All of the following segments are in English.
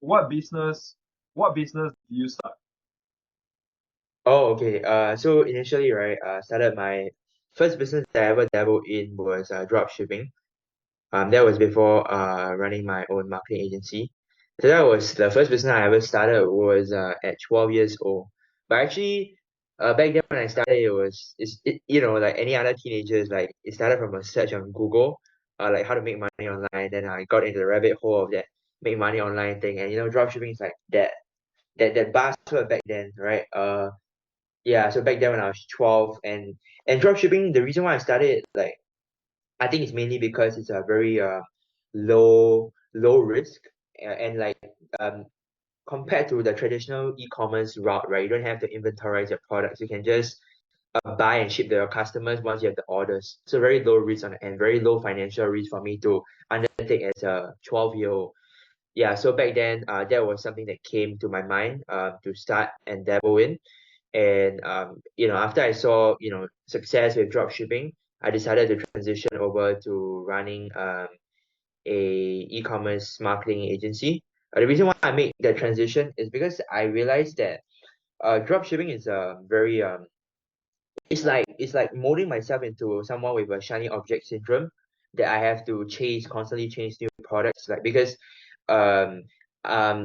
what business do you start? Oh, okay. So initially, right, started my first business that I ever dabbled in was drop shipping. That was before running my own marketing agency. So that was the first business I ever started was at 12 years old. But actually, back then when I started, like any other teenagers, like it started from a search on Google, like how to make money online. Then I got into the rabbit hole of that make money online thing, and drop shipping is like that buzzword back then, right? Yeah, so back then when I was 12 and dropshipping, the reason why I started like I think it's mainly because it's a very low risk and like um compared to the traditional e-commerce route, right? You don't have to inventorize your products. You can just buy and ship to your customers once you have the orders. So very low risk and very low financial risk for me to undertake as a 12-year-old. Yeah, so back then that was something that came to my mind to start and dabble in. And after I saw success with drop shipping, I decided to transition over to running a e-commerce marketing agency. The reason why I made that transition is because I realized that drop shipping is a very it's like molding myself into someone with a shiny object syndrome that I have to constantly chase new products, like because um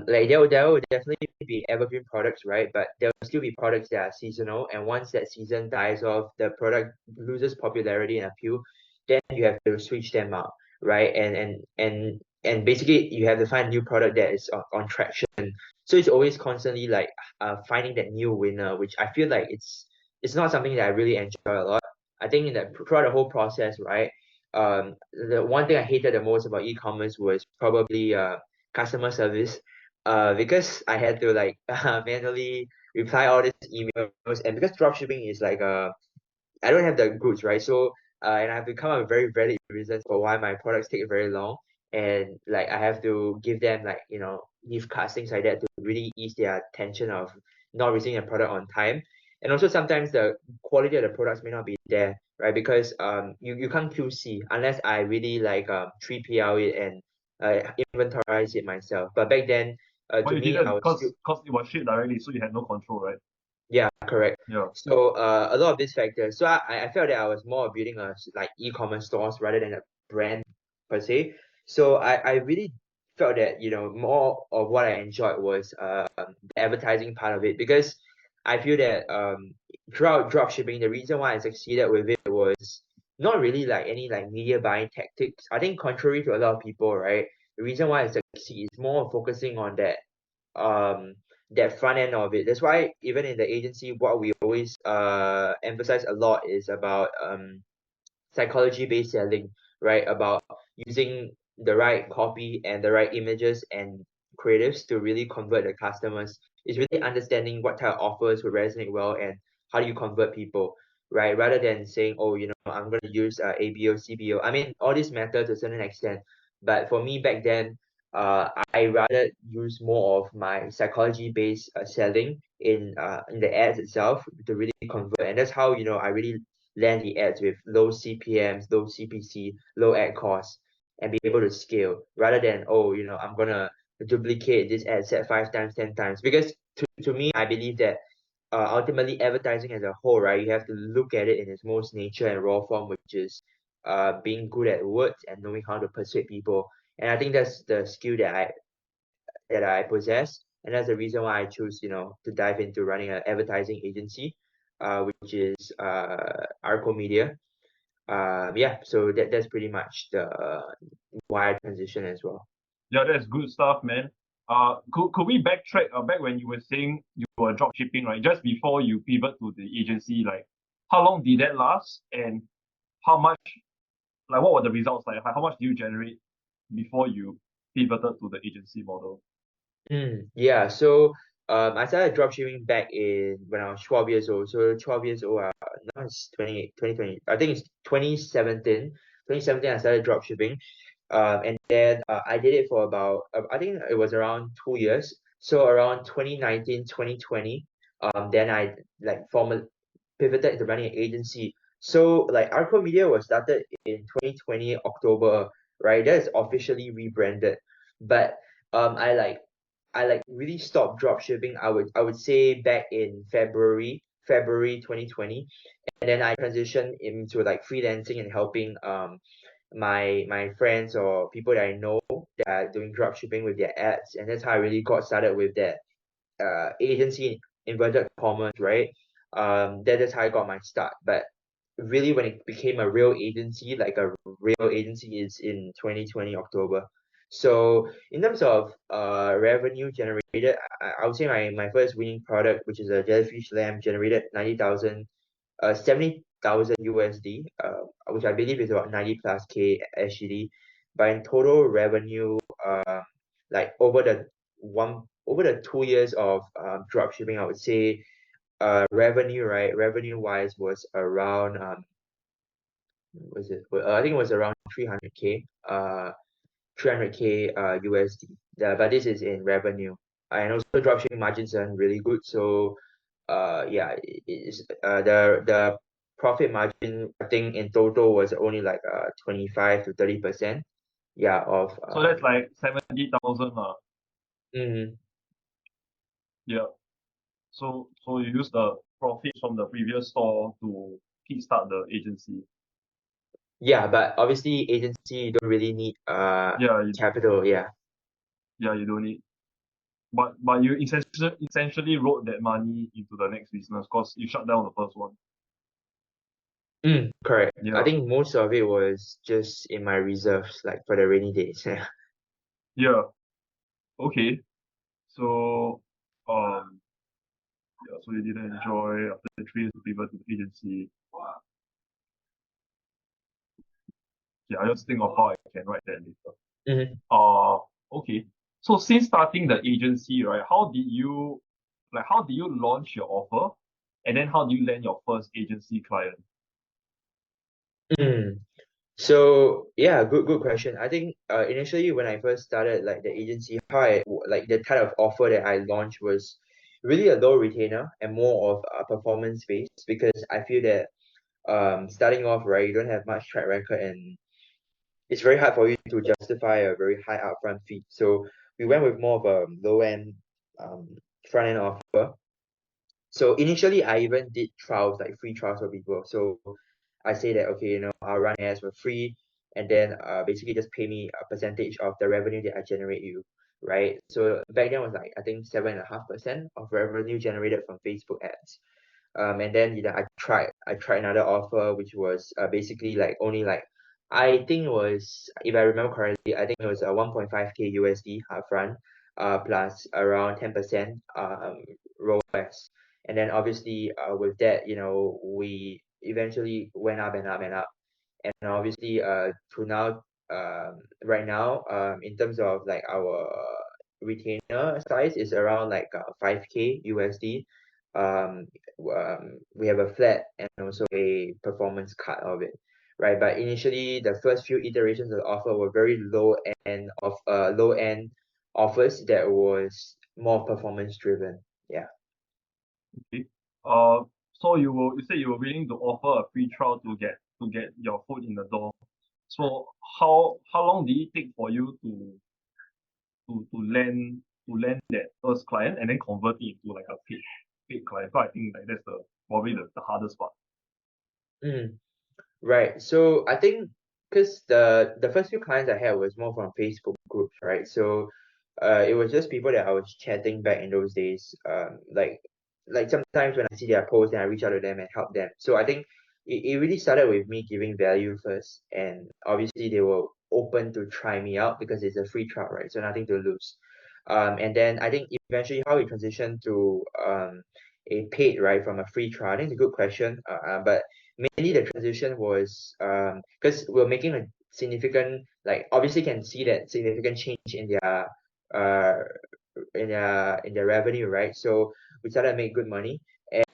like there will definitely be evergreen products, right? But there will still be products that are seasonal, and once that season dies off, the product loses popularity and appeal, then you have to switch them out, right? And basically you have to find a new product that is on traction. So it's always constantly like finding that new winner, which I feel like it's not something that I really enjoy a lot. I think in that throughout the whole process, right? The one thing I hated the most about e-commerce was probably customer service. Because I had to like manually reply all these emails, and because dropshipping is like I don't have the goods, right? So and I have to come up with very valid reasons for why my products take very long, and like I have to give them like gift cards, things like that to really ease their tension of not receiving a product on time. And also sometimes the quality of the products may not be there, right? Because you can't QC unless I really like 3PL it and inventorize it myself. But back then, But to you me, I didn't was still because it was shipped directly, so you had no control, right? yeah, correct. Yeah. So a lot of these factors. So I felt that I was more building a like e-commerce stores rather than a brand per se. So I really felt that more of what I enjoyed was the advertising part of it, because I feel that throughout drop shipping, the reason why I succeeded with it was not really like any like media buying tactics. I think contrary to a lot of people, right? The reason why I succeed is more focusing on um that front end of it. That's why even in the agency, what we always emphasize a lot is about psychology based selling, right? About using the right copy and the right images and creatives to really convert the customers. It's really understanding what type of offers will resonate well and how do you convert people, right? Rather than saying, oh, I'm going to use ABO, CBO. I mean, all these matter to a certain extent. But for me back then, I rather use more of my psychology based selling in the ads itself to really convert. And that's how, I really land the ads with low CPMs, low CPC, low ad costs, and be able to scale rather than, oh, I'm gonna duplicate this ad set 5 times, 10 times. Because to me, I believe that ultimately advertising as a whole, right, you have to look at it in its most nature and raw form, which is being good at words and knowing how to persuade people. And I think that's the skill that I possess, and that's the reason why I choose, to dive into running an advertising agency, which is Arco Media. Yeah, so that's pretty much the why I transition as well. Yeah, that's good stuff, man. Could we backtrack back when you were saying you were drop shipping, right? Just before you pivot to the agency, like how long did that last, and how much, like what were the results like? How much do you generate before you pivoted to the agency model? Yeah, so I started dropshipping back in when I was 12 years old. So 12 years old, now it's 2020. I think it's 2017. 2017, I started dropshipping. And then I did it for about, I think it was around 2 years. So around 2019, 2020, then I like formal pivoted into running an agency. So like Arco Media was started in 2020 October, right? That is officially rebranded. But I like I like really stopped drop shipping. I would say back in February 2020, and then I transitioned into like freelancing and helping my friends or people that I know that are doing drop shipping with their ads, and that's how I really got started with that agency in inverted commas, right? That is how I got my start. But really, when it became a real agency, like a real agency, is in 2020 October. So in terms of revenue generated, I would say my first winning product, which is a jellyfish lamp, generated 70,000 USD, which I believe is about 90 plus K SGD. But in total revenue, like over the 2 years of drop shipping, I would say revenue, right? Revenue wise was around was it? I think it was around 300K, 300K USD. But this is in revenue, and also dropshipping margins are really good. So, yeah, it's the profit margin, I think in total was only like 25 to 30%. Yeah, of So that's like 70,000 mhm. Yeah. So you use the profits from the previous store to kickstart the agency. Yeah, but obviously agency you don't really need Yeah, you, capital. Yeah. yeah, you don't need. But you essentially wrote that money into the next business because you shut down the first one. Correct. I Yeah. think most of it was just in my reserves, like for the rainy days. Yeah. Okay. So um yeah, so you didn't enjoy after the 3 years to pivot to the agency. Yeah, I just think of how I can write that later. Mhm. Uh okay. So since starting the agency, right, how did you launch your offer? And then how do you land your first agency client? Mm. So yeah, good question. I think initially when I first started like the agency, how like the type of offer that I launched was really a low retainer and more of a performance based, because I feel that starting off, right, you don't have much track record, and it's very hard for you to justify a very high upfront fee. So we went with more of a low end um front end offer. So initially, I even did trials, like free trials for people. So I say that, okay, I'll run ads for free, and then basically just pay me a percentage of the revenue that I generate you, right? So back then was like I think 7.5% of revenue generated from Facebook ads. And then I tried another offer, which was basically like only like I think it was, if I remember correctly, I think it was a 1.5K USD upfront, plus around 10% ROAS. And then obviously with that, we eventually went up and up and up. And obviously to now, right now, in terms of like our retainer size is around like 5K USD. um, we have a flat and also a performance cut of it, right? But initially the first few iterations of the offer were very low end offers that was more performance driven. Yeah. Okay. Uh, so you say you were willing to offer a free trial to get your foot in the door. So how long did it take for you to land that first client and then convert it into like a paid client? So I think like that's probably the hardest part. Mm. Right. So I think because the first few clients I had was more from Facebook groups, right? So it was just people that I was chatting back in those days. Like sometimes when I see their posts, then I reach out to them and help them. So I think it really started with me giving value first, and obviously they were open to try me out because it's a free trial, right? So nothing to lose. And then I think eventually how we transitioned to a paid, right, from a free trial. I think it's a good question. But mainly the transition was because we're making a significant, like obviously can see that significant change uh in their revenue, right? So we started to make good money.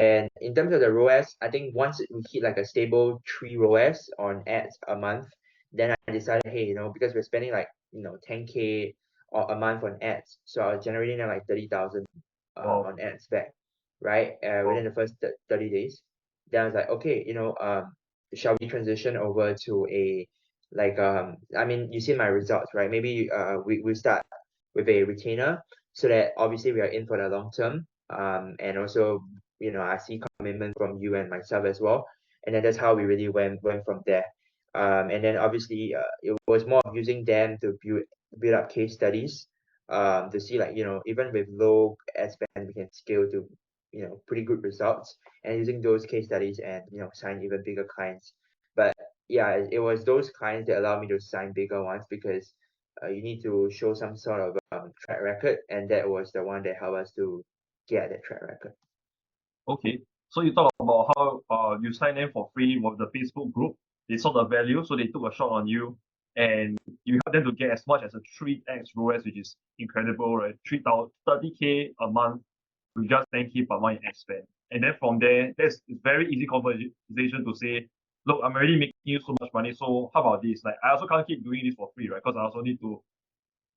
And in terms of the ROAS, I think once we hit like a stable 3 ROAS on ads a month, then I decided, hey, because we're spending like 10K a month on ads, so I was generating like 30,000 Wow. on ads back, right? Within Wow. the first 30 days. Then I was like, okay, shall we transition over to a, like I mean, you see my results, right? Maybe we start with a retainer, so that obviously we are in for the long term. And also, I see commitment from you and myself as well. And then that's how we really went from there. And then obviously, it was more of using them to build up case studies, to see, like, even with low ad spend, we can scale to, pretty good results, and using those case studies and, sign even bigger clients. But yeah, it was those clients that allowed me to sign bigger ones, because you need to show some sort of track record, and that was the one that helped us to get that track record. Okay. So you talk about how you signed in for free with the Facebook group. They saw the value, so they took a shot on you, and you helped them to get as much as a 3x ROAS, which is incredible, right? 30K a month with just 10K per month in ad spend. And then from there, it's very easy conversation to say, look, I'm already making you so much money, so how about this? Like, I also can't keep doing this for free, right? Because I also need to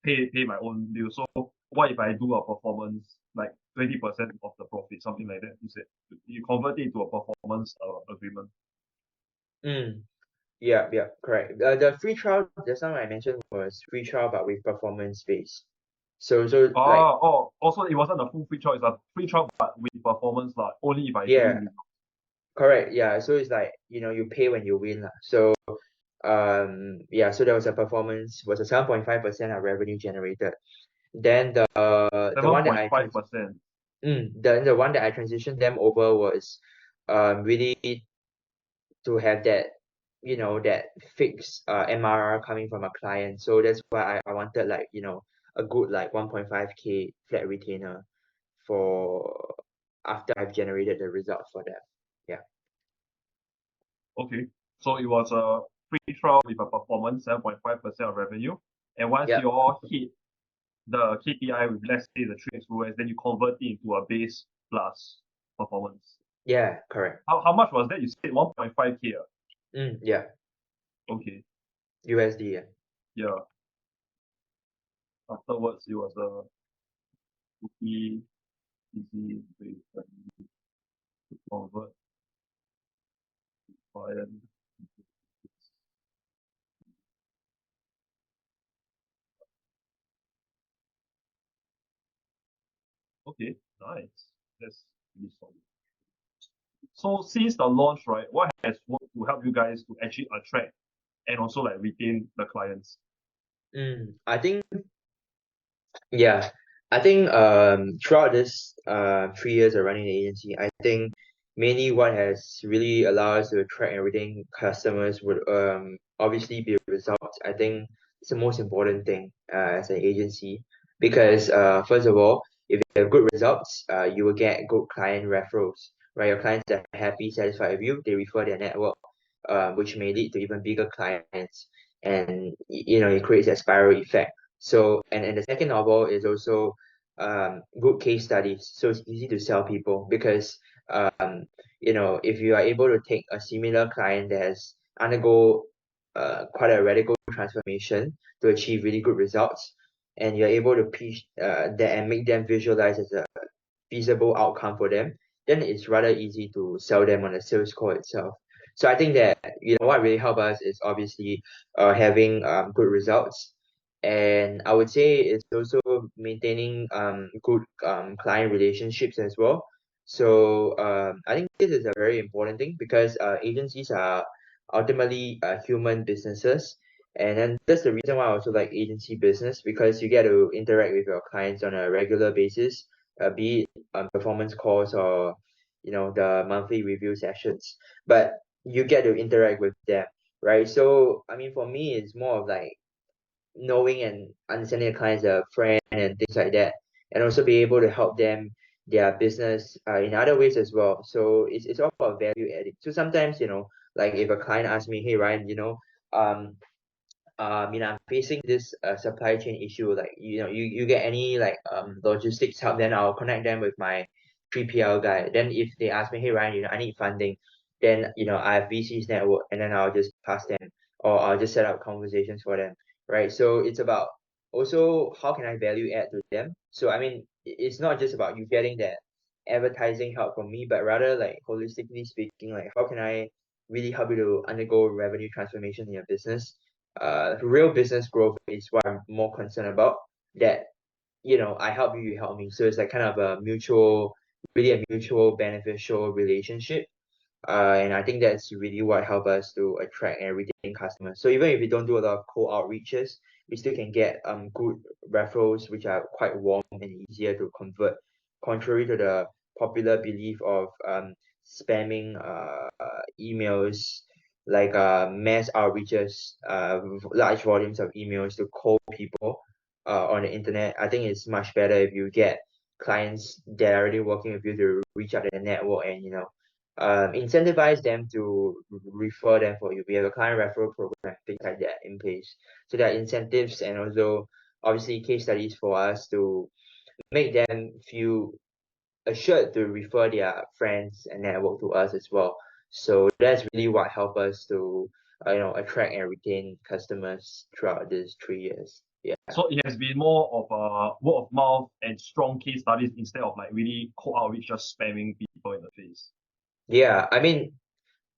pay my own bills. So what if I do a performance like 20% of the profit, something like that? You said you convert it into a performance agreement. Yeah, correct. The free trial, just now I mentioned, was free trial but with performance based. So like, Also it wasn't a full free trial, it's a free trial but with performance like only if I show yeah, you. correct. Yeah, so it's like, you pay when you win lah. So yeah, so there was a performance, was a 7.5% of revenue generated. Then the one that I 7.5%. then the one that I transitioned them over was really to have that, that fixed MRR coming from a client. So that's why I wanted, like, a good, like, 1.5K flat retainer for after I've generated the results for them. Yeah. Okay. So it was a free trial with a performance, 7.5% of revenue. And once Yep. you all hit the KPI with, let's say, the 3x ROAS, then you convert it into a base plus performance. Yeah, correct. How much was that? You said 1.5K. Yeah. Okay. USD, yeah. Yeah. Afterwards, it was a easy way to convert client. Okay, nice. That's really solid. So since the launch, right, what has worked to help you guys to actually attract and also like retain the clients? I think, yeah, I think throughout this 3 years of running the agency, I think mainly what has really allowed us to attract and retain customers would obviously be results. I think it's the most important thing as an agency, because first of all, if you have good results, you will get good client referrals, right? Your clients are happy, satisfied with you, they refer their network, which may lead to even bigger clients, and it creates a spiral effect. So, and the second of all is also good case studies. So it's easy to sell people, because if you are able to take a similar client that has undergo quite a radical transformation to achieve really good results, and you're able to pitch that and make them visualize as a feasible outcome for them, then it's rather easy to sell them on the sales call itself. So I think that, what really helped us is obviously having good results, and I would say it's also maintaining good client relationships as well. So I think this is a very important thing, because agencies are ultimately human businesses, and then that's the reason why I also like agency business, because you get to interact with your clients on a regular basis, be it performance calls or the monthly review sessions, but you get to interact with them, right? So I mean, for me, it's more of like knowing and understanding the clients as a friend and things like that, and also be able to help them their business in other ways as well. So it's all about value adding. So sometimes, like if a client asks me, hey Ryan, um I'm facing this supply chain issue. Like, you get any like logistics help, then I'll connect them with my 3PL guy. Then if they ask me, hey Ryan, I need funding, then I have VC's network, and then I'll just pass them, or I'll just set up conversations for them. Right. So it's about also how can I value add to them. So I mean, it's not just about you getting that advertising help from me, but rather, like, holistically speaking, like, how can I really help you to undergo revenue transformation in your business. Real business growth is what I'm more concerned about. That I help you, you help me. So it's like kind of really a mutual beneficial relationship. And I think that's really what help us to attract and retain customers. So even if we don't do a lot of cold outreaches, we still can get good referrals, which are quite warm and easier to convert, contrary to the popular belief of spamming emails, like mass outreaches, large volumes of emails to cold people on the internet. I think it's much better if you get clients that are already working with you to reach out to the network and incentivize them to refer them for you. We have a client referral program, things like that in place. So there are incentives and also obviously case studies for us to make them feel assured to refer their friends and network to us as well. So that's really what helped us to attract and retain customers throughout these 3 years. Yeah. So it has been more of a word of mouth and strong case studies instead of like really cold outreach, just spamming people in the face. Yeah, I mean,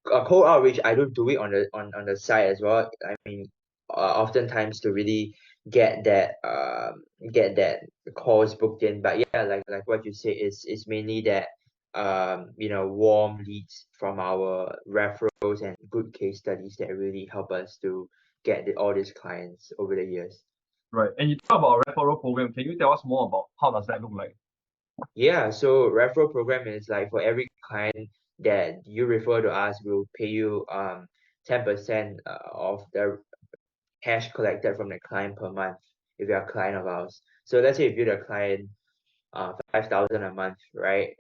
cold outreach, I don't do it on the side as well. I mean, oftentimes to really get that get that calls booked in. But yeah, like what you say is mainly that warm leads from our referrals and good case studies that really help us to get all these clients over the years. Right. And you talk about a referral program. Can you tell us more about how does that look like? Yeah, so referral program is like for every client that you refer to us, we'll pay you 10% of the cash collected from the client per month if you're a client of ours. So let's say if you're the client 5,000 a month, right?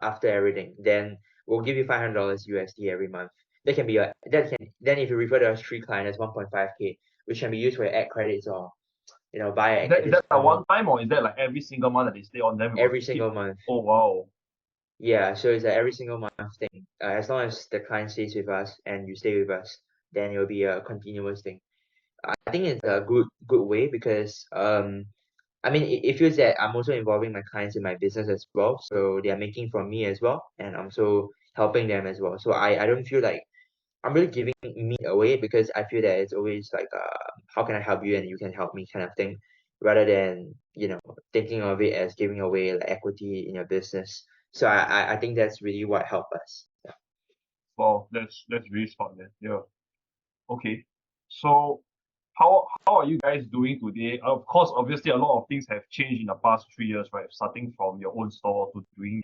After everything, then we'll give you $500 USD every month. Then if you refer to us 3 clients, 1.5K, which can be used for your ad credits or buy Is that a additional one time or is that like every single month that they stay on them will every keep? single month. Oh wow. Yeah, so it's a every single month thing. As long as the client stays with us and you stay with us, then it'll be a continuous thing. I think it's a good way because I mean it feels that I'm also involving my clients in my business as well. So they are making from me as well and I'm so helping them as well. So I don't feel like I'm really giving meat away because I feel that it's always like how can I help you and you can help me kind of thing rather than thinking of it as giving away like equity in your business. So I think that's really what helped us. Wow, that's really smart then. Yeah. Okay. So how are you guys doing today? Of course, obviously a lot of things have changed in the past 3 years, right? Starting from your own store to doing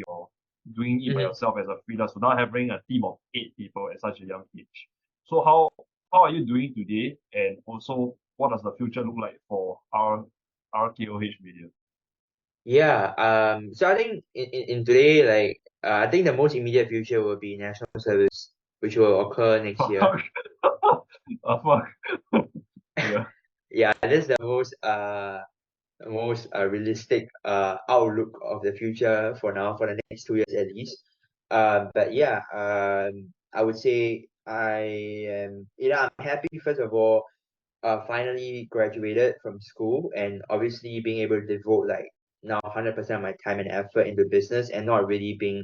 it by Mhm. yourself as a freelancer, now having a team of 8 people at such a young age. So how are you doing today? And also what does the future look like for our RKOH Media? Yeah, so I think in today, like I think the most immediate future will be national service, which will occur next year. Fuck. Fuck. Yeah. Yeah, that's the most realistic outlook of the future for now, for the next 2 years at least. But yeah, I would say I'm happy first of all, finally graduated from school and obviously being able to devote like now 100% of my time and effort into business and not really being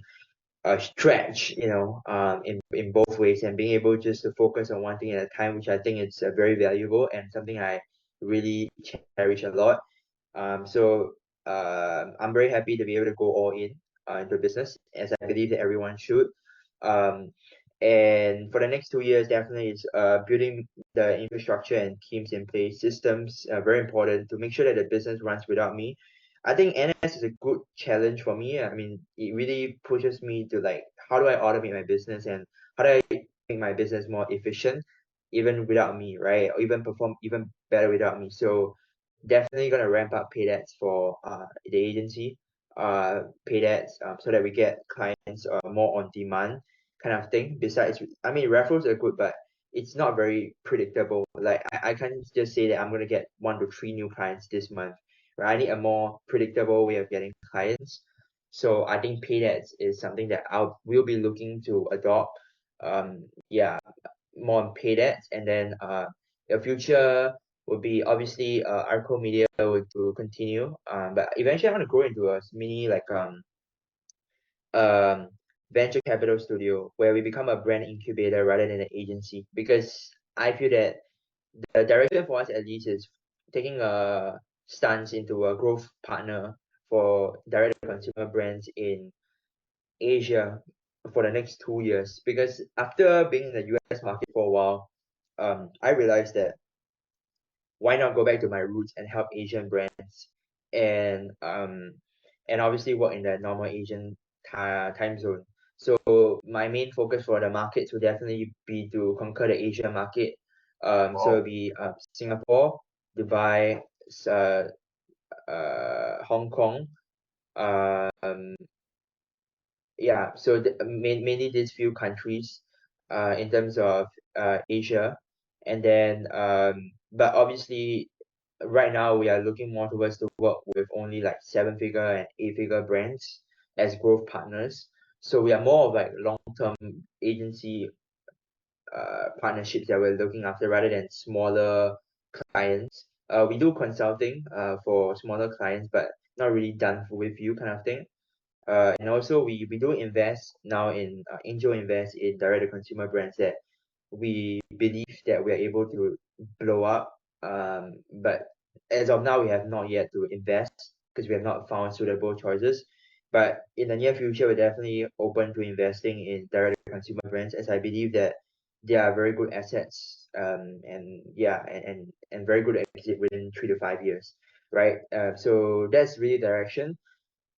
stretched, in both ways and being able just to focus on one thing at a time, which I think is very valuable and something I really cherish a lot. I'm very happy to be able to go all in into business, as I believe that everyone should. Um, and for the next 2 years, definitely is building the infrastructure and teams in place, systems very important to make sure that the business runs without me. I think NS is a good challenge for me. I mean, it really pushes me to like, how do I automate my business and how do I make my business more efficient, even without me, right? Or even perform even better without me. So definitely gonna ramp up paid ads for the agency, paid ads, so that we get clients more on demand kind of thing. Besides, I mean, referrals are good, but it's not very predictable. Like I can't just say that I'm gonna get 1 to 3 new clients this month. Right? I need a more predictable way of getting clients. So I think paid ads is something that will be looking to adopt. Yeah, more on paid ads, and then the future would be obviously Arco Media will continue. But eventually I want to grow into a mini like um venture capital studio where we become a brand incubator rather than an agency because I feel that the direction for us at least is taking a stance into a growth partner for direct-to-consumer brands in Asia for the next 2 years. Because after being in the US market for a while, I realized that why not go back to my roots and help Asian brands and obviously work in the normal Asian time zone. So my main focus for the markets will definitely be to conquer the Asian market. So it'll Wow. be Singapore, Dubai, Hong Kong. Um, yeah, so mainly these few countries, in terms of Asia, and then but obviously right now we are looking more towards to work with only like 7-figure and 8-figure brands as growth partners. So we are more of like long-term agency partnerships that we're looking after rather than smaller clients. We do consulting for smaller clients, but not really done with you kind of thing. And also we do invest now in angel invest in direct to consumer brands that we believe that we are able to blow up. But as of now, we have not yet to invest because we have not found suitable choices. But in the near future, we're definitely open to investing in direct to consumer brands, as I believe that they are very good assets. And yeah, and very good exit within 3 to 5 years, right? So that's really direction.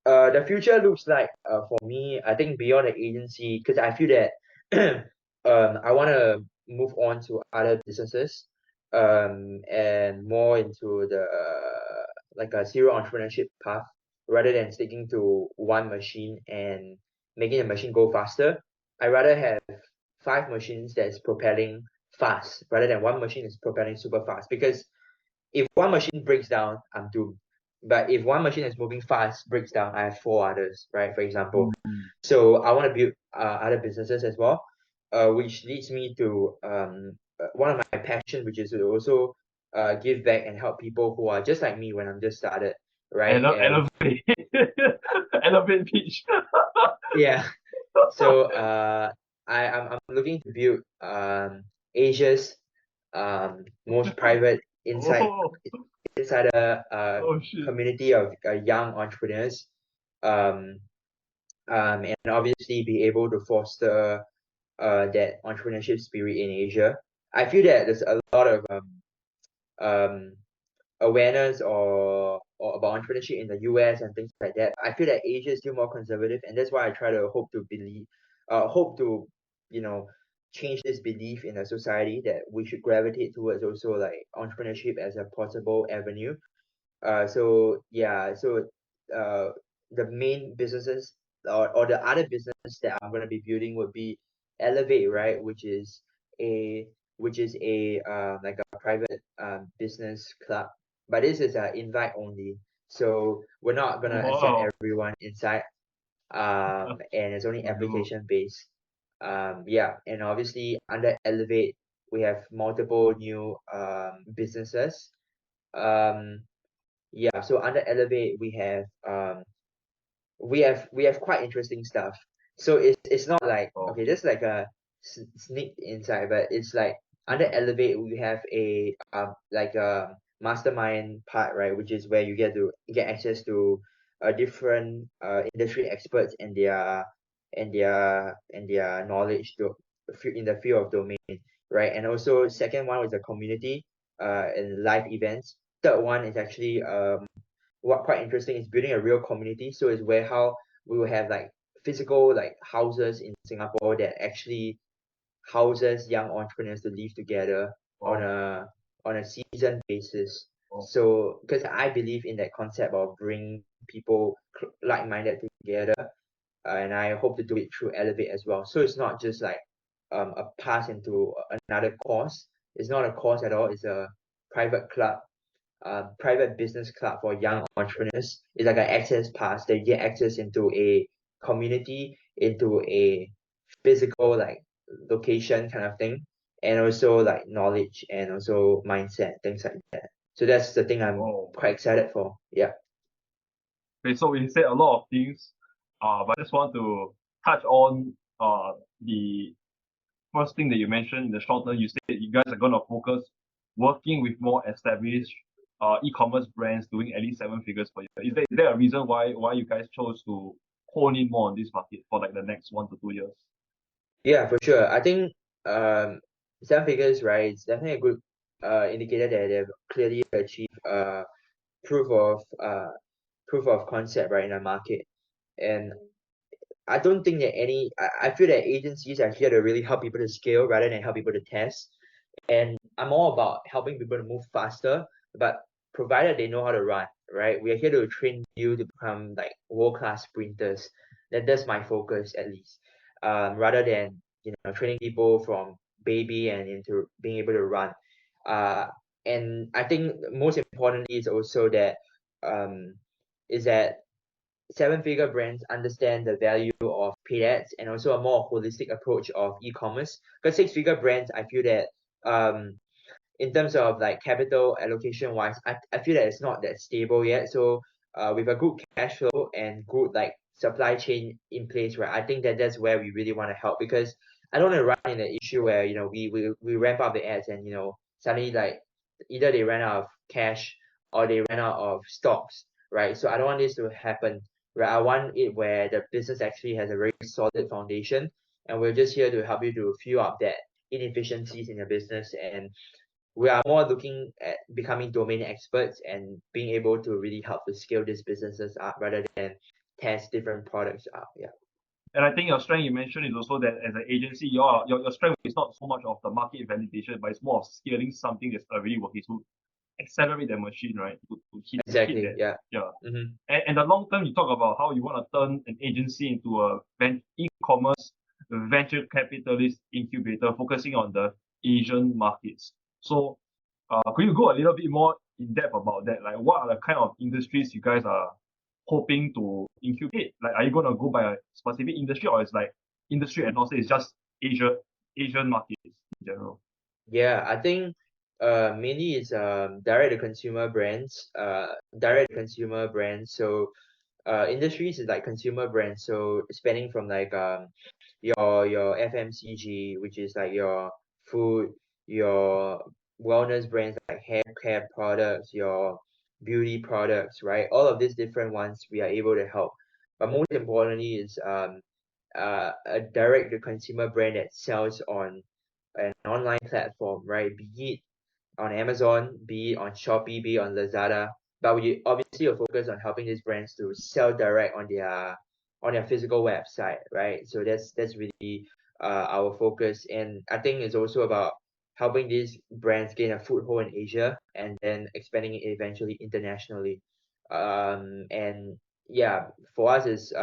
The future looks like for me, I think beyond the agency, because I feel that I want to move on to other businesses, and more into the like a serial entrepreneurship path rather than sticking to one machine and making the machine go faster. I rather have 5 machines that's propelling fast rather than one machine is propelling super fast, because if one machine breaks down, I'm doomed. But if one machine is moving fast, breaks down, I have four others, right? For example. Mm. So I want to build other businesses as well, which leads me to one of my passion, which is to also give back and help people who are just like me when I'm just started, right? And Elevate. Elevate pitch. yeah, so I'm looking to build Asia's most private Oh, insider oh shit. community of young entrepreneurs, um, and obviously be able to foster that entrepreneurship spirit in Asia. I feel that there's a lot of um, awareness or about entrepreneurship in the US and things like that. I feel that Asia is still more conservative, and that's why I try to hope to, you know, change this belief in the society that we should gravitate towards also like entrepreneurship as a possible avenue. So yeah, so uh, the main businesses or the other business that I'm gonna be building would be Elevate, right? A which is a like a private business club, but this is invite only. So we're not gonna accept Wow. everyone inside. And it's only Oh no. application based. Yeah, and obviously under Elevate we have multiple new businesses. Um, yeah, so under Elevate we have quite interesting stuff. So it's not like Oh. okay, just like a sneak inside, but it's like under Elevate we have a like a mastermind part, right, which is where you get access to different industry experts and their knowledge in the field of domain, right? And also second one was a community and live events. Third one is actually what quite interesting is building a real community. So it's where how we will have like physical like houses in Singapore that actually houses young entrepreneurs to live together on Wow. a season basis. Wow. So because I believe in that concept of bringing people like-minded together, and I hope to do it through Elevate as well. So it's not just like a pass into another course. It's not a course at all. It's a private club, private business club for young entrepreneurs. It's like an access pass. They get access into a community, into a physical like location kind of thing, and also like knowledge and also mindset, things like that. So that's the thing I'm Wow. quite excited for. Yeah. Okay, so we said a lot of things, but I just want to touch on the first thing that you mentioned in the short term. You said you guys are gonna focus working with more established e-commerce brands doing at least seven figures per year. Is there a reason why you guys chose to hone in more on this market for like the next 1 to 2 years? Yeah, for sure. I think seven figures, right? It's definitely a good indicator that they've clearly achieved proof of concept, right, in the market. And I don't think that I feel that agencies are here to really help people to scale rather than help people to test. And I'm all about helping people to move faster, but provided they know how to run, right? We are here to train you to become like world-class sprinters. That's my focus at least. Rather than training people from baby and into being able to run. Uh, and I think most importantly is also that um, is that seven-figure brands understand the value of paid ads and also a more holistic approach of e-commerce. Because six-figure brands, I feel that in terms of like capital allocation wise, I feel that it's not that stable yet. So with a good cash flow and good like supply chain in place, right? I think that that's where we really want to help because I don't want to run in an issue where we ramp up the ads and suddenly like either they ran out of cash or they ran out of stocks, right? So I don't want this to happen. Right, I want it where the business actually has a very solid foundation, and we're just here to help you to fill up that inefficiencies in your business. And we are more looking at becoming domain experts and being able to really help to scale these businesses up rather than test different products out. Yeah. And I think your strength you mentioned is also that as an agency, your strength is not so much of the market validation, but it's more of scaling something that's already working to accelerate the machine, right? To hit Exactly. that. Yeah. Yeah. Mm-hmm. And the long term, you talk about how you want to turn an agency into a e-commerce venture capitalist incubator focusing on the Asian markets. So, could you go a little bit more in depth about that? Like, what are the kind of industries you guys are hoping to incubate? Like, are you going to go by a specific industry or it's like industry agnostic? It's just Asian markets in general. Yeah, I think mainly it's direct to consumer brands. So industries is like consumer brands. So spanning from like your FMCG, which is like your food, your wellness brands like hair care products, your beauty products, right? All of these different ones we are able to help. But most importantly is a direct to consumer brand that sells on an online platform, right? Be it on Amazon, be it on Shopee, be it on Lazada. But we obviously are focused on helping these brands to sell direct on their physical website, right? So that's really our focus. And I think it's also about helping these brands gain a foothold in Asia and then expanding it eventually internationally. And yeah, for us is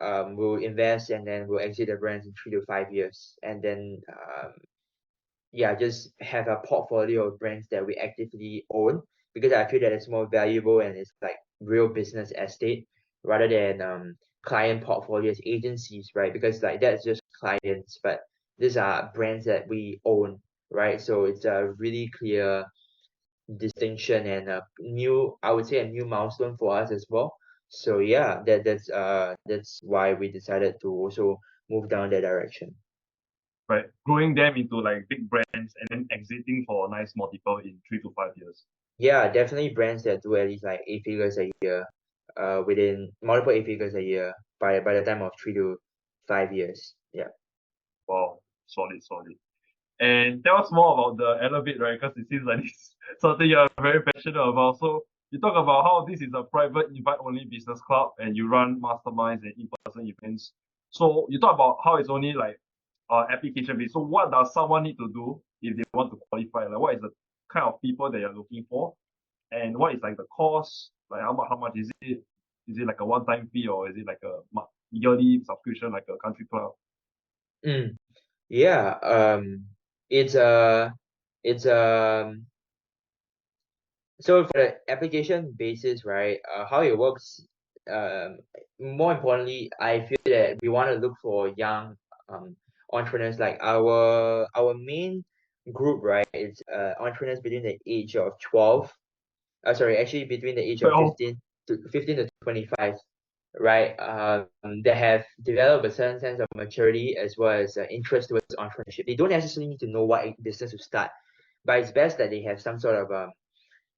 we'll invest and then we'll exit the brands in 3 to 5 years. And then yeah, just have a portfolio of brands that we actively own because I feel that it's more valuable and it's like real business estate rather than client portfolios agencies, right? Because like that's just clients, but these are brands that we own, right? So it's a really clear distinction and a new, I would say, a new milestone for us as well. So yeah, that's why we decided to also move down that direction. Right? Growing them into like big brands and then exiting for a nice multiple in 3 to 5 years. Yeah, definitely brands that do at least like 8 figures a year, within multiple 8 figures a year by the time of 3 to 5 years. Yeah. Wow, solid, solid. And tell us more about the Elevate, right? Because it seems like it's something you're very passionate about. So you talk about how this is a private invite-only business club and you run masterminds and in-person events. So you talk about how it's only like application based. So what does someone need to do if they want to qualify? Like what is the kind of people that you're looking for? And what is like the cost? Like how much is it? Is it like a one-time fee or is it like a yearly subscription like a country club? Mm. Yeah. It's it's so for the application basis, right? How it works. Um, More importantly, I feel that we want to look for young entrepreneurs. Like our main group, right? It's entrepreneurs between the age of 12. Sorry, actually between the age of Well, 15 to 25, right? They have developed a certain sense of maturity as well as interest towards entrepreneurship. They don't necessarily need to know what business to start, but it's best that they have some sort of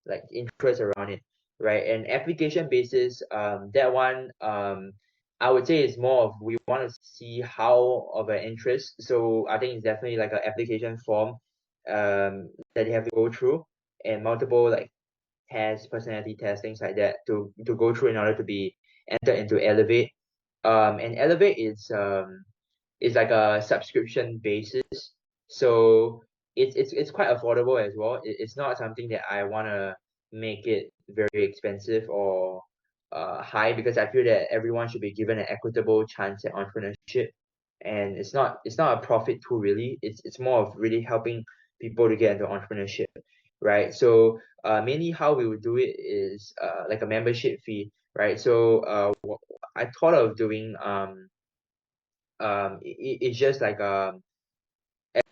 like interest around it, right? And application basis, that one, I would say it's more of we want to see how of an interest. So I think it's definitely like an application form that you have to go through, and multiple like tests, personality tests, things like that to go through in order to be entered into Elevate. And Elevate is like a subscription basis. So it's quite affordable as well. It's not something that I wanna make it very expensive or high, because I feel that everyone should be given an equitable chance at entrepreneurship. And it's not a profit tool really. It's more of really helping people to get into entrepreneurship, right? So mainly how we would do it is like a membership fee, right? So I thought of doing it's just like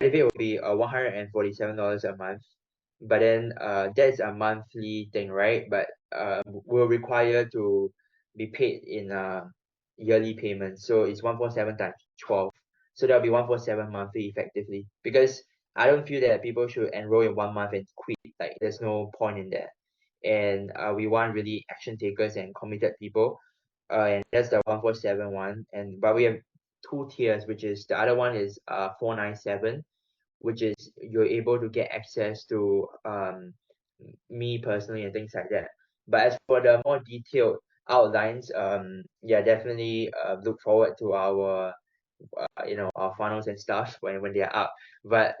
Elevate will be $147 a month, but then that's a monthly thing, right? But we're required to be paid in yearly payments, so it's 147 times 12, so that'll be 147 monthly effectively. Because I don't feel that people should enroll in 1 month and quit. Like there's no point in that, and we want really action takers and committed people, and that's the 147 one. And but we have two tiers, which is the other one is 497, which is you're able to get access to me personally and things like that. But as for the more detailed outlines, yeah, definitely look forward to our our funnels and stuff when they're up. But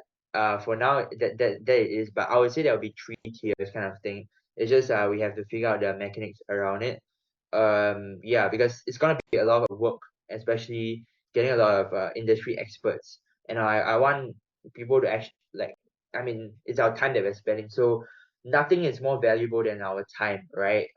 for now, that it is. But I would say there will be three tiers kind of thing. It's just we have to figure out the mechanics around it. Yeah, because it's gonna be a lot of work, especially getting a lot of industry experts. And I want people to actually like, I mean, it's our time that we're spending. So nothing is more valuable than our time, right?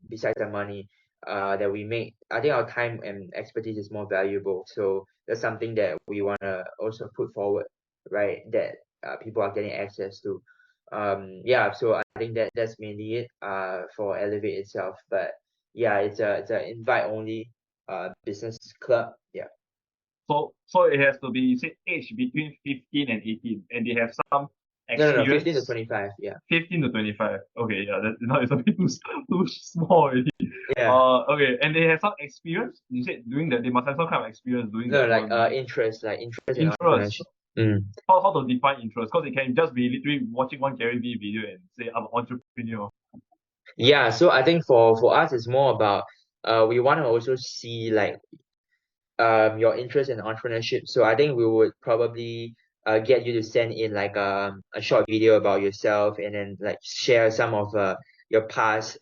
Besides the money that we make, I think our time and expertise is more valuable. So that's something that we want to also put forward, right? That people are getting access to. Yeah, so I think that's mainly it for Elevate itself. But yeah, it's a invite only business club. Yeah. So it has to be, you said, age between 15 and 18, and they have some No, 15 to experience. 25. Yeah. 15 to 25. Okay, yeah, that now it's a bit too small already. Yeah. Okay, and they have some experience. You said doing that, they must have some kind of experience doing No, that like one. interest, like interest in Interest. entrepreneurship. Mm. How to define interest? Because it can just be literally watching one Gary Vee video and say I'm an entrepreneur. Yeah, so I think for us it's more about we want to also see like your interest in entrepreneurship. So I think we would probably get you to send in like a short video about yourself, and then like share some of your past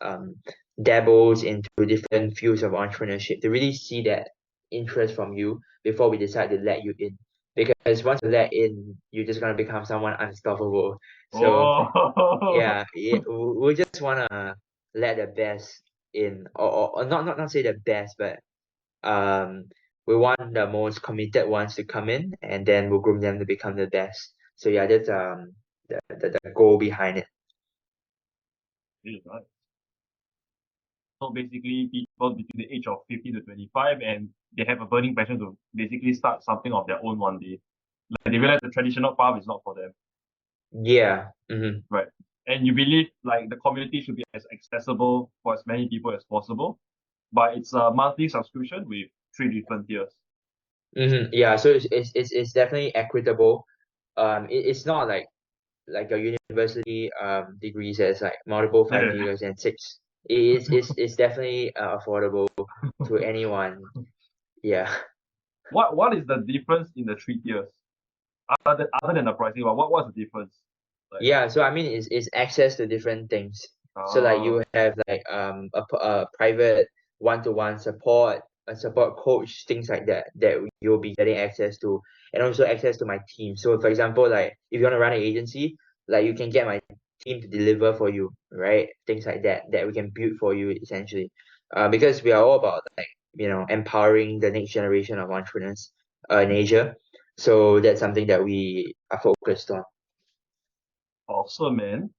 dabbles into different fields of entrepreneurship to really see that interest from you before we decide to let you in. Because once you let in, you're just gonna become someone unstoppable. So Oh, yeah, we just wanna let the best in, or not say the best, but um we want the most committed ones to come in, and then we'll groom them to become the best. So yeah, that's the goal behind it. really right. So basically, people between the age of 15 to 25, and they have a burning passion to basically start something of their own one day. Like they realize the traditional path is not for them, Yeah. Mm-hmm. right? And you believe like the community should be as accessible for as many people as possible, but it's a monthly subscription with three different tiers. Mm-hmm. Yeah, so it's definitely equitable. It's not like a university degrees as like multiple five Yeah. figures and six. It's definitely affordable to anyone. Yeah. What is the difference in the three tiers? Other than the pricing, but what's the difference? Like, Yeah, so I mean, it's access to different things. So like ah, you have like a private one-to-one support, a support coach, things like that that you'll be getting access to, and also access to my team. So for example, like if you want to run an agency, like you can get my team to deliver for you, right? Things like that we can build for you essentially. Because we are all about like empowering the next generation of entrepreneurs in Asia. So that's something that we are focused on. awesome, man.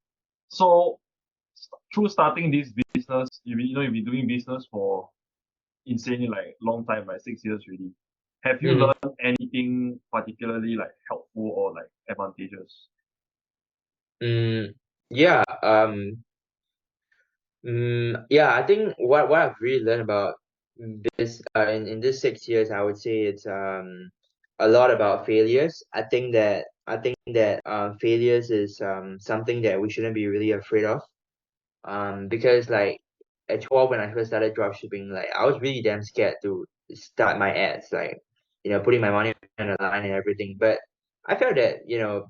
So through starting this business, you've been doing business for insanely like long time, like 6 years really. Have you Mhm. learned anything particularly like helpful or like advantageous? Mm, yeah. Yeah, I think what I've really learned about this in this 6 years, I would say it's a lot about failures. I think that failures is something that we shouldn't be really afraid of. Because like at 12 when I first started dropshipping, like I was really damn scared to start my ads, like putting my money on the line and everything. But I felt that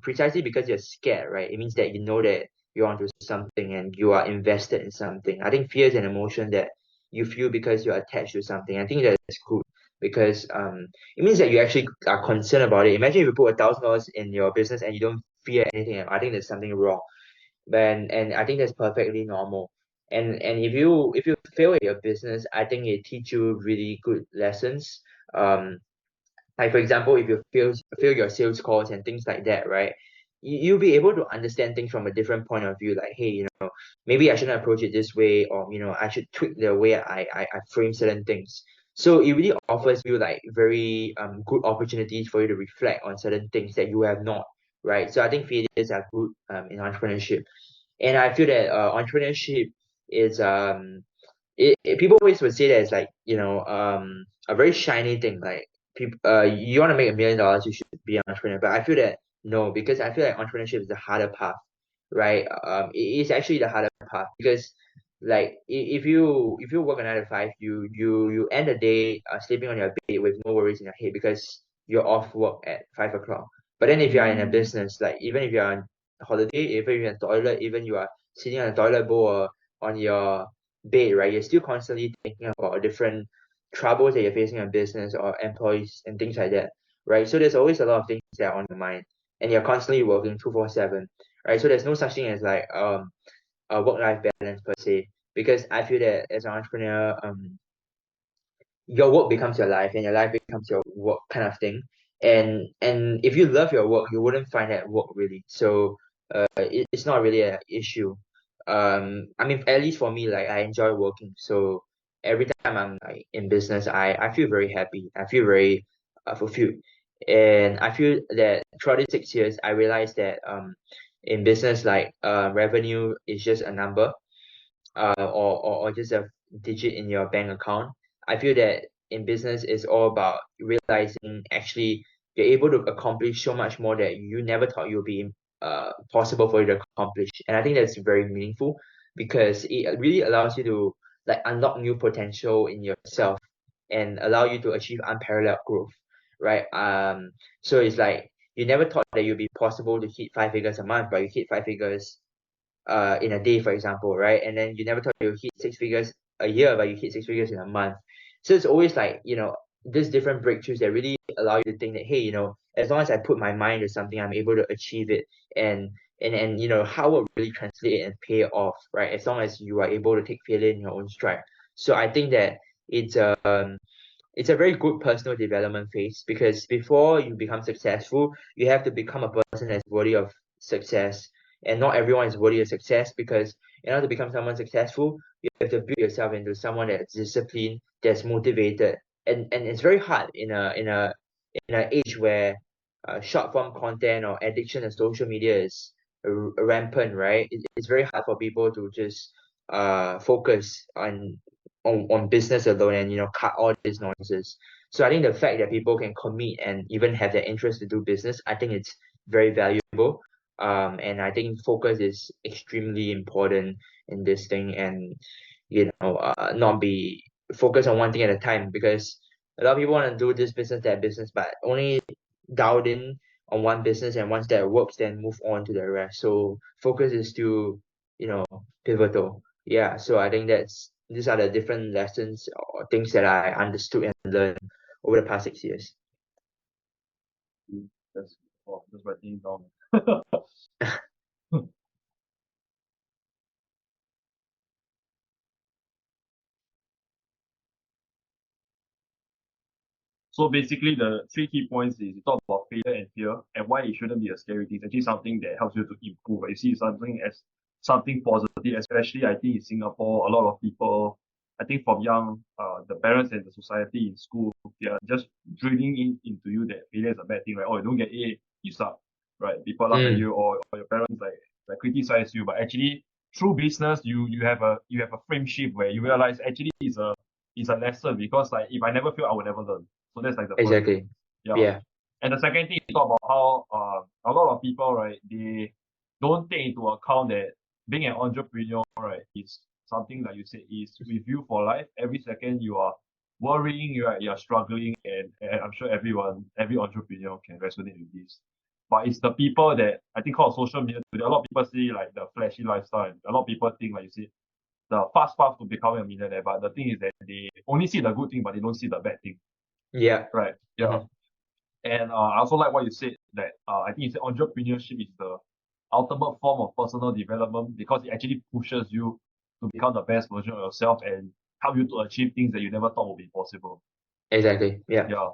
precisely because you're scared, right? It means that you know that you're onto something and you are invested in something. I think fear is an emotion that you feel because you're attached to something. I think that's good because it means that you actually are concerned about it. Imagine if you put $1,000 in your business and you don't fear anything. I think there's something wrong. And I think that's perfectly normal. And if you fail at your business, I think it teach you really good lessons. Um, like for example, if you fail your sales calls and things like that, right? You'll be able to understand things from a different point of view. Like, hey, maybe I shouldn't approach it this way, or I should tweak the way I frame certain things. So it really offers you like very good opportunities for you to reflect on certain things that you have not, right? So I think failures are good in entrepreneurship. And I feel that entrepreneurship is people always would say that it's like a very shiny thing. Like people, you want to make $1 million, you should be an entrepreneur. But I feel that no, because I feel like entrepreneurship is the harder path, right? It is actually the harder path because like if you work a 9 to 5, you end the day sleeping on your bed with no worries in your head because you're off work at 5 o'clock. But then if you are in a business, like even if you're on holiday, even if you're in a toilet, even you are sitting on a toilet bowl or on your bed, right? You're still constantly thinking about different troubles that you're facing in business or employees and things like that, right? So there's always a lot of things that are on your mind, and you're constantly working 247, right? So there's no such thing as like a work-life balance per se, because I feel that as an entrepreneur, your work becomes your life and your life becomes your work kind of thing. And if you love your work, you wouldn't find that work really. So it's not really an issue. I mean, at least for me, like I enjoy working. So every time I'm like in business, I feel very happy. I feel very fulfilled. And I feel that throughout these 6 years, I realized that in business, like revenue is just a number, or just a digit in your bank account. I feel that in business it's all about realizing actually you're able to accomplish so much more that you never thought you'll be possible for you to accomplish. And I think that's very meaningful because it really allows you to like unlock new potential in yourself and allow you to achieve unparalleled growth, right? So it's like you never thought that you'd be possible to hit 5 figures a month, but you hit 5 figures in a day, for example, right? And then you never thought you hit 6 figures a year, but you hit 6 figures in a month. So it's always like, these different breakthroughs that really allow you to think that, hey, as long as I put my mind to something, I'm able to achieve it. And how will really translate and pay off, right? As long as you are able to take failure in your own stride. So I think that it's it's a very good personal development phase because before you become successful, you have to become a person that's worthy of success. And not everyone is worthy of success because in order to become someone successful, you have to build yourself into someone that's disciplined, that's motivated. And it's very hard in an age where short form content or addiction to social media is rampant, right? It's very hard for people to just focus on business alone and cut all these noises. So I think the fact that people can commit and even have the interest to do business, I think it's very valuable. And I think focus is extremely important in this thing, and not be focused on one thing at a time, because a lot of people want to do this business, that business, but only dialed in on one business, and once that works, then move on to the rest. So focus is still, pivotal. Yeah. So I think these are the different lessons or things that I understood and learned over the past 6 years. That's that's writing down. So basically, the three key points is you talk about failure and fear and why it shouldn't be a scary thing. It's actually something that helps you to improve. You see something as something positive, especially I think in Singapore, a lot of people, I think from young, the parents and the society in school, they are just drilling into you that failure is a bad thing, right? Oh, you don't get A, you suck, right? People laugh at Mm, you, or your parents like criticize you, but actually through business, you have a frame shift where you realize actually it's a lesson, because like if I never fail, I will never learn. So that's like the first thing. Exactly. Yeah. Yeah. And the second thing, you talk about how a lot of people, right, they don't take into account that being an entrepreneur, right, is something like you said is with you for life. Every second you are worrying, you are struggling, and I'm sure every entrepreneur can resonate with this. But it's the people that I think called social media today. A lot of people see like the flashy lifestyle. And a lot of people think like you see the fast path to becoming a millionaire. But the thing is that they only see the good thing, but they don't see the bad thing. Yeah. Right. Yeah. Mm-hmm. And I also like what you said that I think you said entrepreneurship is the ultimate form of personal development, because it actually pushes you to become the best version of yourself and help you to achieve things that you never thought would be possible. Exactly. Yeah. Yeah.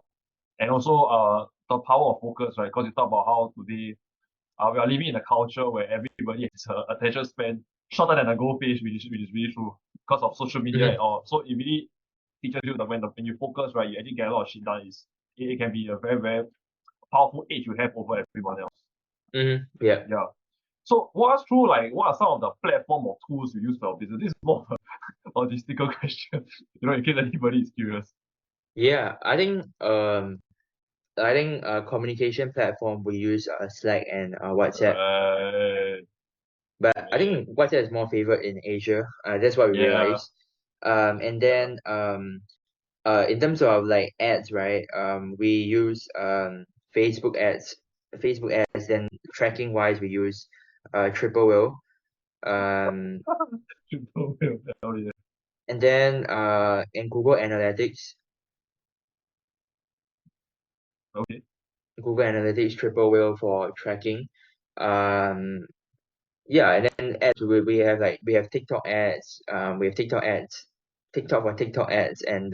And also the power of focus, right? Because you talk about how today we are living in a culture where everybody has a attention span shorter than a goldfish, which is really true because of social media and Mm-hmm. all. So it really teaches you that when you focus, right, you actually get a lot of shit done. It can be a very, very powerful edge you have over everyone else. Mm-hmm. Yeah. Yeah. So walk us through like what are some of the platform or tools you use for your business? This is more of a logistical question, in case anybody is curious. Yeah. I think communication platform we use Slack and WhatsApp. Right. But I Right. think WhatsApp is more favored in Asia. That's what we Yeah. realized. And Yeah. then in terms of like ads, right? We use Facebook ads, Then tracking wise, we use Triple Whale. Um, Oh, yeah. and then in Google Analytics, Okay. Triple Whale for tracking. Um, yeah, and then ads we have like we have TikTok ads. We have TikTok ads, TikTok for TikTok ads, and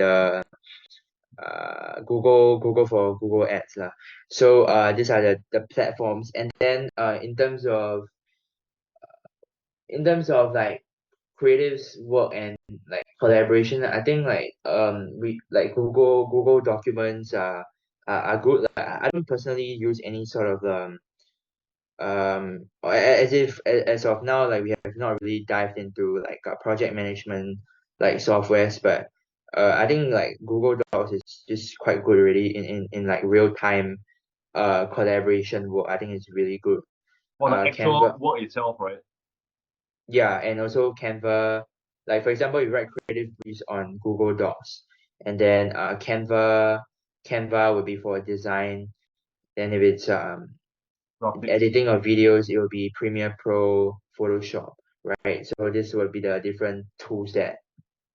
Google for Google ads lah. So these are the platforms. And then in terms of like creatives work and like collaboration, I think like we like Google documents are good. Like I don't personally use any sort of as of now, like we have not really dived into like project management like softwares, but I think like Google Docs is just quite good already in like real time collaboration work. I think it's really good. For the Canva, actual work itself, right? yeah, and also Canva, like for example, you write creative briefs on Google Docs, and then Canva would be for design. Then if it's Graphics. editing of videos, it will be Premiere Pro, Photoshop, right? So this will be the different tools that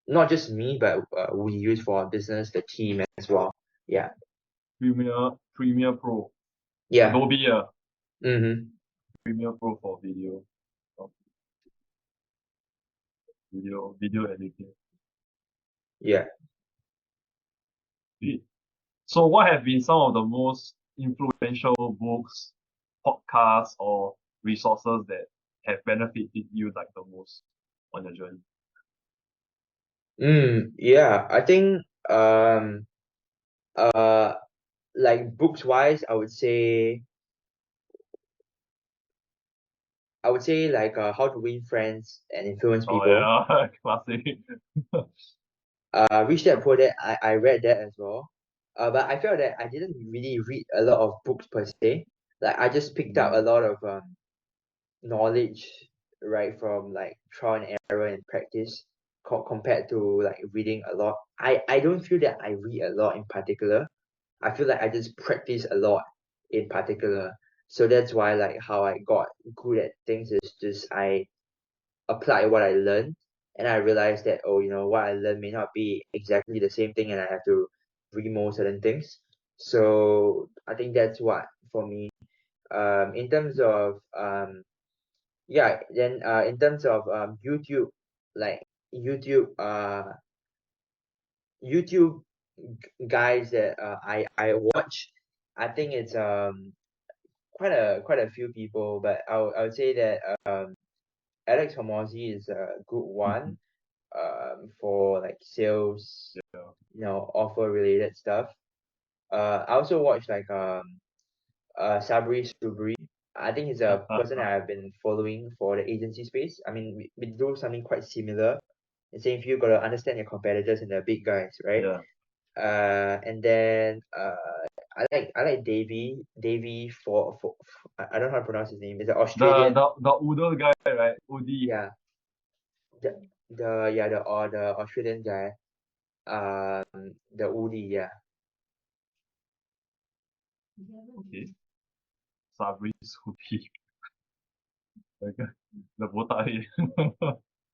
not just me, but we use for our business, the team as well. Yeah, Premiere Pro. yeah. Adobe, Mm-hmm. Premiere Pro for uh, video editing. Yeah. So what have been some of the most influential books, podcasts, or resources that have benefited you like the most on your journey? Yeah. I think uh like books wise, I would say like How to Win Friends and Influence Oh People. yeah, classic. Rich Dad Poor Dad, I read that as well. But I felt that I didn't really read a lot of books per se. Like I just picked up a lot of knowledge right from like trial and error and practice compared to like reading a lot. I don't feel that I read a lot in particular. I feel like I just practice a lot in particular. So that's why like how I got good at things is just I apply what I learned, and I realized that what I learned may not be exactly the same thing, and I have to remove certain things. So I think that's what for me. In terms of yeah, then in terms of YouTube, like YouTube YouTube guys that I watch, I think it's quite a few people, but I would say that Alex Hormozy is a good one for like sales, Yeah. offer related stuff. I also watch like Sabri Subri. I think he's a person that I've been following for the agency space. I mean, we do something quite similar. And saying if you gotta understand your competitors and the big guys, right? Yeah. And then I like Davy for I don't know how to pronounce his name. It's an Australian. The Udo guy, right? Udi. Yeah, the Australian guy. The Udi, yeah. Okay. Sabri Udi. The botak head.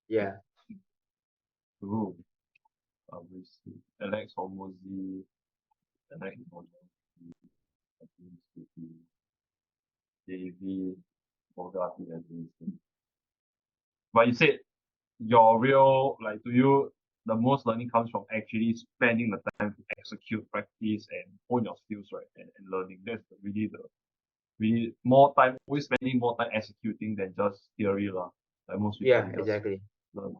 Yeah. Ooh. Sabri Udi. Alex Hormozy. Alex Hormozy. Davy. Bogatti and Vincent. But you said your real, like, to you, the most learning comes from actually spending the time to execute, practice, and hone your skills, right? And learning. That's really really more time, always spending more time executing than just theory, lah. Like most people Yeah, just exactly. learn.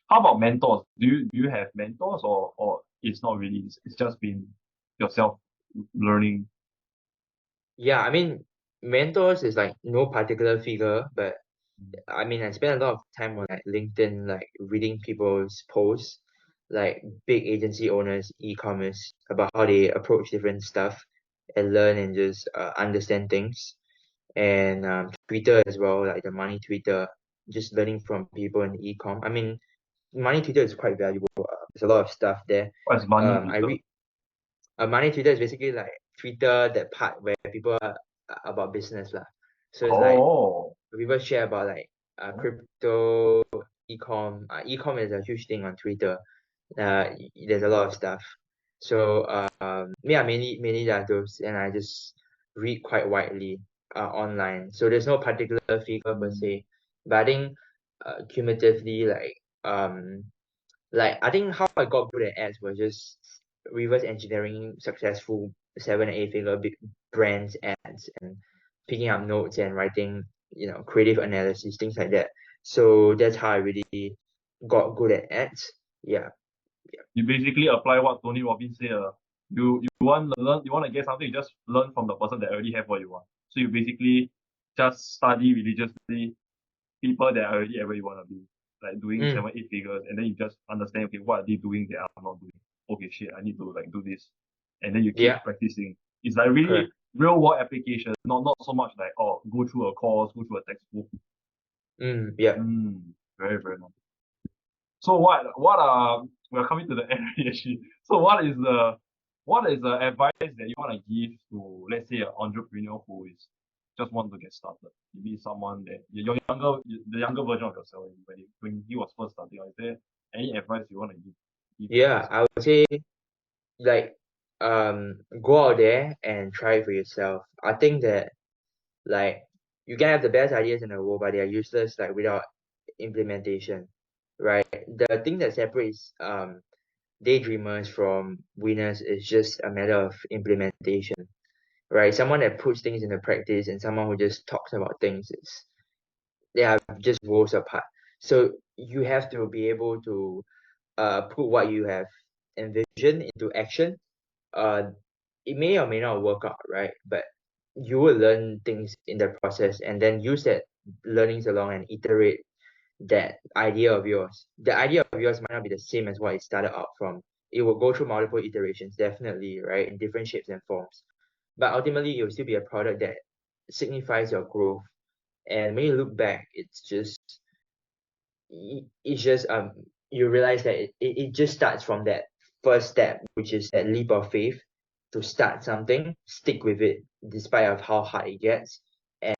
How about mentors? Do you have mentors, or it's not really? It's just been yourself learning. Yeah, I mean, mentors is like no particular figure, but I mean, I spend a lot of time on like LinkedIn, like reading people's posts, like big agency owners, e-commerce, about how they approach different stuff and learn and just understand things. And Twitter as well, like the money Twitter, just learning from people in e-com. I mean, money Twitter is quite valuable. There's a lot of stuff there. What's money, I Victor? read money Twitter is basically like Twitter, that part where people are about business lah. So it's like Oh, people share about like crypto, e-com. E-com is a huge thing on Twitter. There's a lot of stuff. So yeah, mainly that those, and I just read quite widely online. So there's no particular figure per se, but I think cumulatively like I think how I got good at ads was just reverse engineering successful 7 8 figure big brands ads and picking up notes and writing, creative analysis, things like that. So that's how I really got good at ads. Yeah. you basically apply what Tony Robbins said. You want to learn, you want to get something, you just learn from the person that already have what you want. So you basically just study religiously people that are already where you want to be, like doing Mm, 7 8 figures, and then you just understand, okay, what are they doing that I'm not doing? Okay, shit, I need to like do this, and then you keep yeah, practicing. It's like really correct. real world application, not so much like, oh, go through a course, go through a textbook. Yeah. Very very nice. So we're coming to the end already, actually. So what is the advice that you want to give to, let's say, an entrepreneur who is just want to get started? Maybe someone that the younger version of yourself when he was first starting. Is there any advice you want to give to Yeah, this? I would say like go out there and try it for yourself. I think that like you can have the best ideas in the world, but they are useless like without implementation, right? The thing that separates daydreamers from winners is just a matter of implementation, right? Someone that puts things into practice and someone who just talks about things, they are just worlds apart. So you have to be able to put what you have envisioned into action. uh it may or may not work out, right? But you will learn things in the process and then use that learnings along and iterate that idea of yours. The idea of yours might not be the same as what it started out from. It will go through multiple iterations, definitely, right? In different shapes and forms. But ultimately, it will still be a product that signifies your growth. And when you look back, it's just you realize that it just starts from that first step, which is that leap of faith to start something, stick with it despite of how hard it gets, and